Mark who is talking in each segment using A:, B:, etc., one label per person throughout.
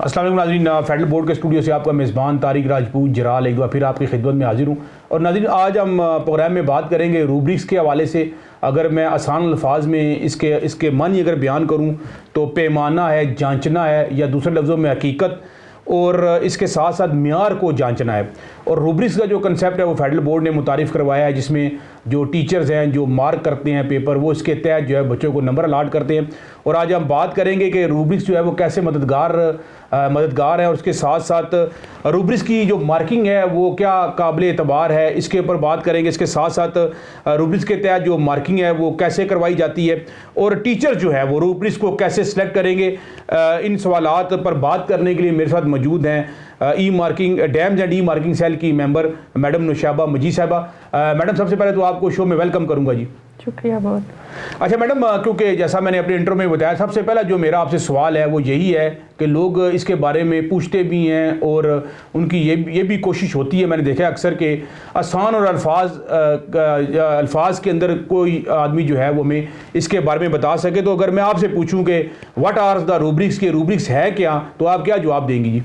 A: अस्सलाम वालेकुम नाज़रीन, फेडरल बोर्ड के स्टूडियो से आपका मेज़बान तारिक राजपूत जराल एक बार फिर आपकी खिदमत में हाजिर हूँ। और नाज़रीन, आज हम प्रोग्राम में बात करेंगे रूब्रिक्स के हवाले से। अगर मैं आसान अल्फाज में इसके मानी अगर बयान करूँ तो पैमाना है, जांचना है, या दूसरे लफ्ज़ों में हकीकत, और इसके साथ साथ म्यार को जांचना है। और रूब्रिक्स का जो कंसेप्ट है वो फेडरल बोर्ड ने मुतारिफ़ करवाया है, जिसमें जो टीचर्स हैं जो मार्क करते हैं पेपर, वो इसके तहत जो है बच्चों को नंबर अलाट करते हैं। और आज हम बात करेंगे कि रूब्रिक्स जो है वो कैसे मददगार है, और उसके साथ साथ रूब्रिक्स की जो मार्किंग है वो क्या काबिल एतबार है, इसके ऊपर बात करेंगे। इसके साथ साथ रूब्रिक्स के तहत जो मार्किंग है वो कैसे करवाई जाती है, और टीचर जो है वो रूब्रिक्स को कैसे सेलेक्ट करेंगे। इन सवालात पर बात करने के लिए मेरे साथ मौजूद हैं E marking dams and E marking cell की मेंबर मैडम नुशाबा मजीद साहबा। मैडम, सबसे पहले तो आपको शो में वेलकम करूंगा जी।
B: शुक्रिया बहुत।
A: अच्छा मैडम, क्योंकि जैसा मैंने अपने इंट्रो में बताया, सबसे पहला जो मेरा आपसे सवाल है वो यही है कि लोग इसके बारे में पूछते भी हैं और उनकी ये भी कोशिश होती है, मैंने देखा अक्सर के आसान और अल्फाज के अंदर कोई आदमी जो है वो हमें इसके बारे में बता सके। तो अगर मैं आपसे पूछूं कि व्हाट आर द रूब्रिक्स, के रूब्रिक्स है क्या, तो आप क्या जवाब देंगी जी?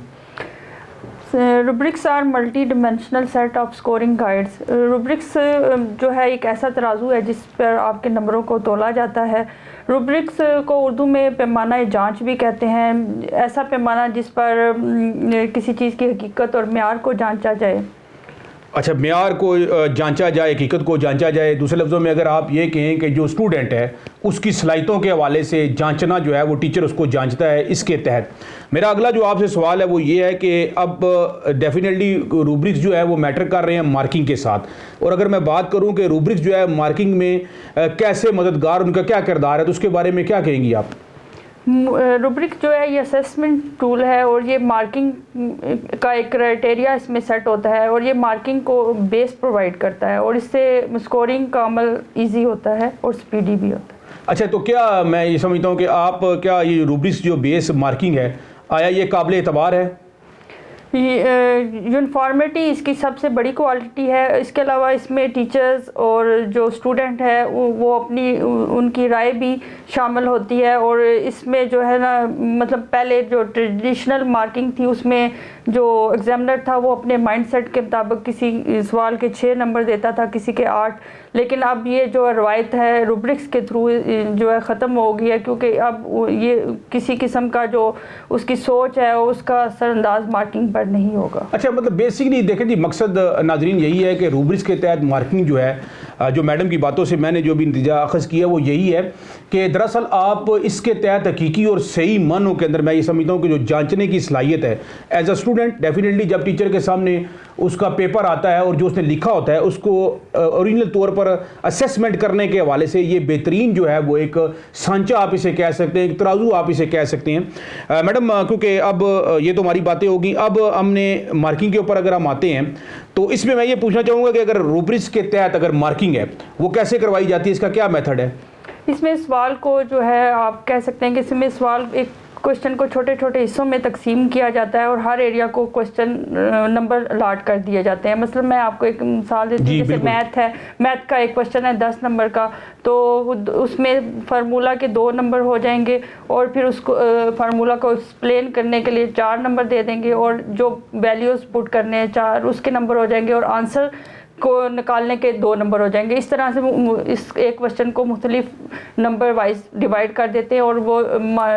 B: Rubrics are multi dimensional set of scoring guides. Rubrics जो है एक ऐसा तराजू है जिस पर आपके नंबरों को तोला जाता है। रूब्रिक्स को उर्दू में पैमाना जांच भी कहते हैं, ऐसा पैमाना जिस पर किसी चीज़ की हकीकत और म्यार को जांचा जाए।
A: अच्छा, म्यार को जांचा जाए, हकीकत को जांचा जाए। दूसरे लफ्ज़ों में अगर आप ये कहें कि जो स्टूडेंट है उसकी सलाहियतों के हवाले से जांचना जो है वो टीचर उसको जांचता है। इसके तहत मेरा अगला जो आपसे सवाल है वो ये है कि अब डेफिनेटली रूब्रिक्स जो है वो मैटर कर रहे हैं मार्किंग के साथ। और अगर मैं बात करूं कि रूब्रिक्स जो है मार्किंग में कैसे मददगार, उनका क्या किरदार है, तो उसके बारे में क्या कहेंगी आप?
B: रूब्रिक जो है ये असेसमेंट टूल है और ये मार्किंग का एक क्राइटेरिया इसमें सेट होता है और ये मार्किंग को बेस प्रोवाइड करता है और इससे स्कोरिंग का अमल इजी होता है और स्पीडी भी होता है।
A: अच्छा, तो क्या मैं ये समझता हूँ कि आप क्या ये रूब्रिक्स जो बेस मार्किंग है, आया ये काबिल एतबार है?
B: यूनिफॉर्मिटी इसकी सबसे बड़ी क्वालिटी है। इसके अलावा इसमें टीचर्स और जो स्टूडेंट है वो अपनी उनकी राय भी शामिल होती है। और इसमें जो है ना, मतलब पहले जो ट्रेडिशनल मार्किंग थी उसमें जो एग्जामिनर था वो अपने माइंडसेट के मुताबिक किसी सवाल के 6 नंबर देता था, किसी के 8। लेकिन अब ये जो रवायत है रूब्रिक्स के थ्रू जो है ख़त्म हो गई है, क्योंकि अब ये किसी किस्म का जो उसकी सोच है उसका असरअंदाज मार्किंग पर नहीं होगा।
A: अच्छा, मतलब बेसिकली देखें जी, मकसद नाजरीन यही है कि रूब्रिक्स के तहत मार्किंग जो है, जो मैडम की बातों से मैंने जो भी नतीजा अखज़ किया वो यही है कि दरअसल आप इसके तहत हकीकी और सही मानों के अंदर मैं ये समझता हूँ कि जो जांचने की सलाहियत है एज अ स्टूडेंट, डेफिनेटली जब टीचर के सामने उसका पेपर आता है और जो उसने लिखा होता है उसको ओरिजिनल तौर पर असेसमेंट करने के हवाले से ये बेहतरीन जो है वो एक सांचा आप इसे कह सकते हैं, एक तराजू आप इसे कह सकते हैं। मैडम, क्योंकि अब ये तो हमारी बातें होगी, अब हमने मार्किंग के ऊपर अगर हम आते हैं तो इसमें मैं ये पूछना चाहूँगा कि अगर रूब्रिक्स के तहत अगर मार्किंग है वो कैसे करवाई जाती है, इसका क्या मेथड है?
B: इसमें सवाल को जो है आप कह सकते हैं कि इसमें सवाल एक क्वेश्चन को छोटे छोटे हिस्सों में तकसीम किया जाता है और हर एरिया को क्वेश्चन नंबर अलाट कर दिए जाते हैं। मतलब मैं आपको एक मिसाल देती हूँ, जैसे मैथ है, मैथ का एक क्वेश्चन है 10 नंबर का, तो उसमें फार्मूला के 2 नंबर हो जाएंगे और फिर उसको फार्मूला को एक्सप्लेन करने के लिए 4 नंबर दे देंगे और जो वैल्यूज़ पुट करने हैं 4 उसके नंबर हो जाएंगे और आंसर को निकालने के 2 नंबर हो जाएंगे। इस तरह से इस एक क्वेश्चन को मुख्तलिफ नंबर वाइज डिवाइड कर देते हैं और वो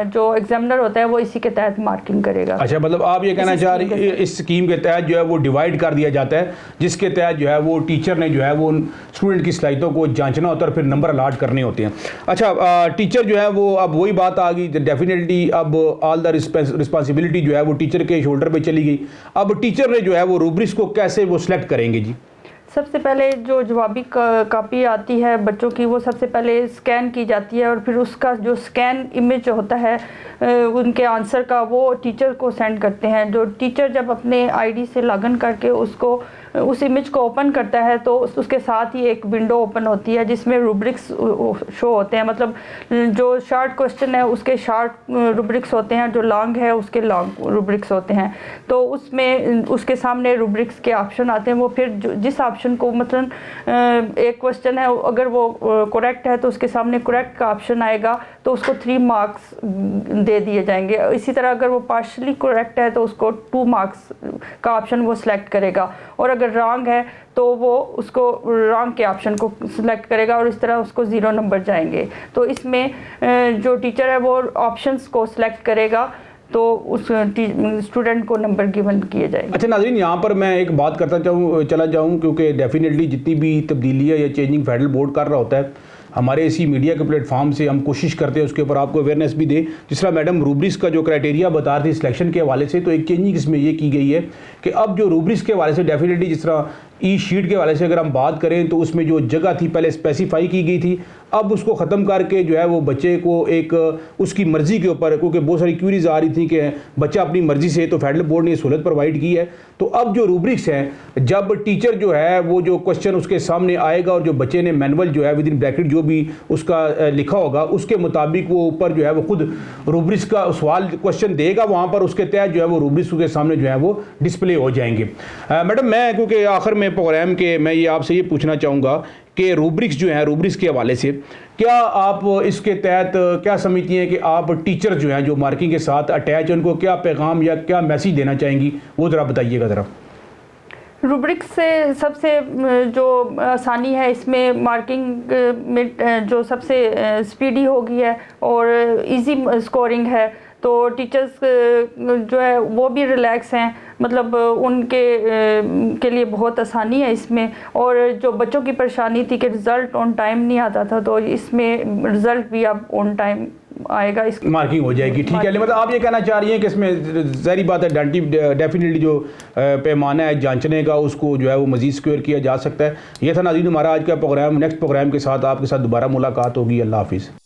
B: जो एग्जामिनर होता है वो इसी के तहत मार्किंग करेगा।
A: अच्छा, मतलब आप ये कहना चाह रही हैं इस स्कीम के तहत जो है वो डिवाइड कर दिया जाता है, जिसके तहत जो है वो टीचर ने जो है वो स्टूडेंट की सलाहियतों को जांचना होता है और फिर नंबर अलाट करने होते हैं। अच्छा, टीचर जो है वो अब वही बात आ गई, डेफिनेटली अब ऑल द रिस्पॉन्सिबिलिटी जो है वो टीचर के शोल्डर पर चली गई। अब टीचर ने जो है वो रूब्रिक्स को कैसे वो सिलेक्ट करेंगे जी?
B: सबसे पहले जो जवाबी कॉपी आती है बच्चों की वो सबसे पहले स्कैन की जाती है और फिर उसका जो स्कैन इमेज होता है उनके आंसर का वो टीचर को सेंड करते हैं। जो टीचर जब अपने आईडी से लॉगिन करके उसको उस इमेज को ओपन करता है तो उसके साथ ही एक विंडो ओपन होती है जिसमें रूब्रिक्स शो होते हैं। मतलब जो शॉर्ट क्वेश्चन है उसके शॉर्ट रूब्रिक्स होते हैं, जो लॉन्ग है उसके लॉन्ग रूब्रिक्स होते हैं। तो उसमें उसके सामने रूब्रिक्स के ऑप्शन आते हैं। वो फिर जिस ऑप्शन को, मतलब एक क्वेश्चन है अगर वो करेक्ट है तो उसके सामने करेक्ट का ऑप्शन आएगा, तो उसको 3 मार्क्स दे दिए जाएंगे। इसी तरह अगर वो पार्शली करेक्ट है तो उसको 2 मार्क्स का ऑप्शन वो सिलेक्ट करेगा, और अगर रॉन्ग है तो वो उसको रॉन्ग के ऑप्शन को सिलेक्ट करेगा, और इस तरह उसको 0 नंबर जाएंगे। तो इसमें जो टीचर है वो ऑप्शंस को सिलेक्ट करेगा तो उस स्टूडेंट को नंबर गिवन किए जाएंगे।
A: अच्छा नाज़रीन, यहाँ पर मैं एक बात चला जाऊँ क्योंकि डेफिनेटली जितनी भी तब्दीलियाँ या चेंजिंग फेडरल बोर्ड कर रहा होता है, हमारे इसी मीडिया के प्लेटफॉर्म से हम कोशिश करते हैं उसके ऊपर आपको अवेयरनेस भी दे। जिस तरह मैडम रूब्रिक्स का जो क्राइटेरिया बता रही थी सिलेक्शन के हवाले से, तो एक चेंजिंग इसमें ये की गई है कि अब जो रूब्रिक्स के हवाले से डेफिनेटली जिस तरह ई शीट के हवाले से अगर हम बात करें तो उसमें जो जगह थी पहले स्पेसिफाई की गई थी, अब उसको ख़त्म करके जो है वो बच्चे को एक उसकी मर्ज़ी के ऊपर, क्योंकि बहुत सारी क्यूरीज आ रही थी कि बच्चा अपनी मर्ज़ी से, तो फेडरल बोर्ड ने ये सहूलत प्रोवाइड की है। तो अब जो रूब्रिक्स हैं, जब टीचर जो है वो जो क्वेश्चन उसके सामने आएगा और जो बच्चे ने मैनुअल जो है विद इन ब्रैकेट जो भी उसका लिखा होगा उसके मुताबिक वो ऊपर जो है वो खुद रूब्रिक्स का सवाल क्वेश्चन देगा, वहाँ पर उसके तहत जो है वो रूब्रिक्स के सामने जो है वो डिस्प्ले हो जाएंगे। मैडम, मैं क्योंकि आखिर में प्रोग्राम के मैं ये आपसे ये पूछना चाहूँगा कि रूब्रिक्स जो है, रूब्रिक्स के हवाले से क्या आप इसके तहत क्या समझती हैं कि आप टीचर जो हैं जो मार्किंग के साथ अटैच हैं उनको क्या पैगाम या क्या मैसेज देना चाहेंगी, वो ज़रा बताइएगा ज़रा।
B: रूब्रिक्स से सबसे जो आसानी है इसमें मार्किंग में जो सबसे स्पीडी होगी है और इजी स्कोरिंग है, तो टीचर्स जो है वो भी रिलैक्स हैं, मतलब उनके के लिए बहुत आसानी है इसमें। और जो बच्चों की परेशानी थी कि रिज़ल्ट ऑन टाइम नहीं आता था, तो इसमें रिज़ल्ट भी अब ऑन टाइम आएगा, इस
A: मार्किंग हो जाएगी। ठीक है, मतलब आप ये कहना चाह रही हैं कि इसमें ज़ाहिर बात है डेफिनेटली जो पैमाना है जांचने का उसको जो है वो मज़ीद स्क्वायर किया जा सकता है। ये था नाज़रीन हमारा आज का प्रोग्राम। नेक्स्ट प्रोग्राम के साथ आपके साथ दोबारा मुलाकात होगी। अल्लाह हाफिज़।